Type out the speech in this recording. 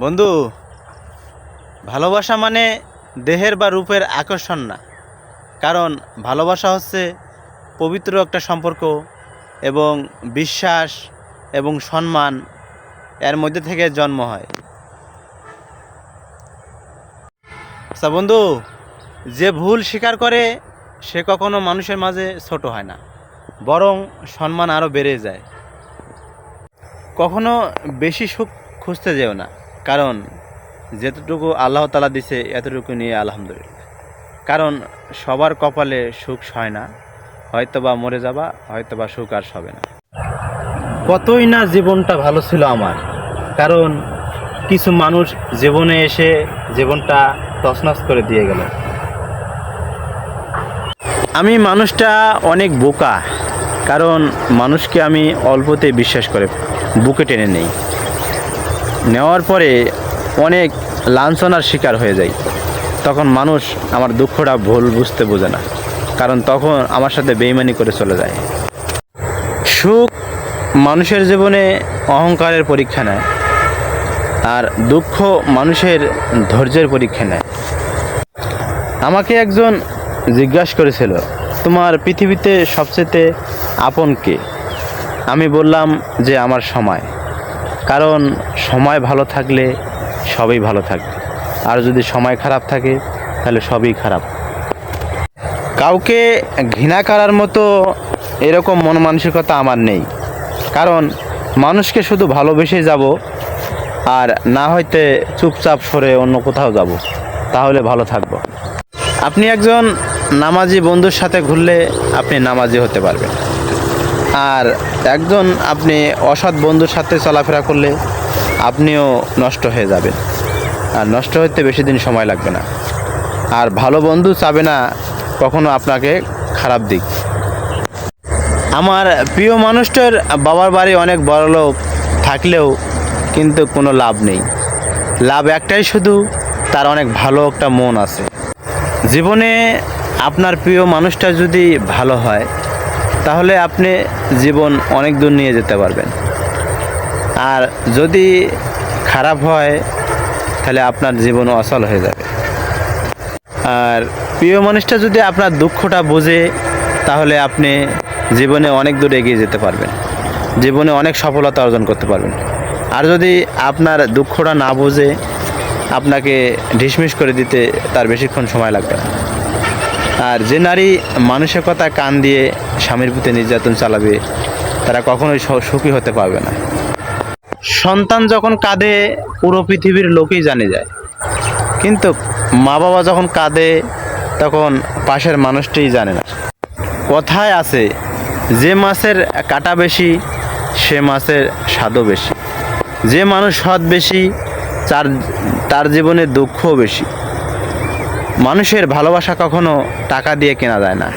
বন্ধু, ভালোবাসা মানে দেহের বা রূপের আকর্ষণ না। কারণ ভালোবাসা হচ্ছে পবিত্র একটা সম্পর্ক এবং বিশ্বাস এবং সম্মান এর মধ্যে থেকে জন্ম হয়। আচ্ছা বন্ধু, যে ভুল স্বীকার করে সে কখনো মানুষের মাঝে ছোট হয় না, বরং সম্মান আরও বেড়ে যায়। কখনো বেশি সুখ খুঁজতে যেও না, কারণ যেতটুকু আল্লাহ তাআলা দিছে এতটুকু নিয়ে আলহামদুলিল্লাহ। কারণ সবার কপালে সুখ হয় না, হয়তোবা মরে যাবা, হয়তোবা সুখ আর হবে না। কতই না জীবনটা ভালো ছিল আমার, কারণ কিছু মানুষ জীবনে এসে জীবনটা তছনছ করে দিয়ে গেল। আমি মানুষটা অনেক বোকা, কারণ মানুষকে আমি অল্পতেই বিশ্বাস করে বুকে টেনে নেই, নেওয়ার পরে অনেক লাঞ্ছনার শিকার হয়ে যাই। তখন মানুষ আমার দুঃখটা ভুল বুঝতে বোঝে না, কারণ তখন আমার সাথে বেইমানি করে চলে যায়। সুখ মানুষের জীবনে অহংকারের পরীক্ষা নেয়, আর দুঃখ মানুষের ধৈর্যের পরীক্ষা নেয়। আমাকে একজন জিজ্ঞাসা করেছিল, তোমার পৃথিবীতে সবচেয়ে আপন কে? আমি বললাম যে আমার সময়। কারণ সময় ভালো থাকলে সবই ভালো থাকবে, আর যদি সময় খারাপ থাকে তাহলে সবই খারাপ। কাউকে ঘৃণা করার মতো এরকম মন মানসিকতা আমার নেই, কারণ মানুষকে শুধু ভালোবেসে যাব, আর না হইতে চুপচাপ সরে অন্য কোথাও যাব, তাহলে ভালো থাকব। আপনি একজন নামাজি বন্ধুর সাথে ঘুরলে আপনি নামাজি হতে পারবেন, আর একজন আপনি অসৎ বন্ধুর সাথে চলাফেরা করলে আপনিও নষ্ট হয়ে যাবেন, আর নষ্ট হতে বেশি দিন সময় লাগবে না। আর ভালো বন্ধু চাবে না কখনো আপনাকে খারাপ দিক। আমার প্রিয় মানুষটার বাবার বাড়ি অনেক বড় লোক থাকলেও কিন্তু কোনো লাভ নেই। লাভ একটাই, শুধু তার অনেক ভালো একটা মন আছে। জীবনে আপনার প্রিয় মানুষটা যদি ভালো হয় তাহলে আপনি জীবন অনেক দূর নিয়ে যেতে পারবেন, আর যদি খারাপ হয় তাহলে আপনার জীবন অচল হয়ে যাবে। আর প্রিয় মানুষটা যদি আপনার দুঃখটা বোঝে তাহলে আপনি জীবনে অনেক দূর এগিয়ে যেতে পারবেন, জীবনে অনেক সফলতা অর্জন করতে পারবেন। আর যদি আপনার দুঃখটা না বোঝে, আপনাকে ঢিসমিস করে দিতে তার বেশিক্ষণ সময় লাগবে না। আর যে নারী মানুষের কথা কান দিয়ে স্বামীর প্রতি নির্যাতন চালাবে, তারা কখনোই সুখী হতে পারবে না। সন্তান যখন কাঁদে পুরো পৃথিবীর লোকেই জানে যায়, কিন্তু মা বাবা যখন কাঁদে তখন পাশের মানুষটিই জানে না। কথায় আছে, যে মাছের কাঁটা বেশি সে মাছের স্বাদও বেশি। যে মানুষ সৎ বেশি তার জীবনে দুঃখও বেশি। মানুষের ভালোবাসা কখনো টাকা দিয়ে কেনা যায় না।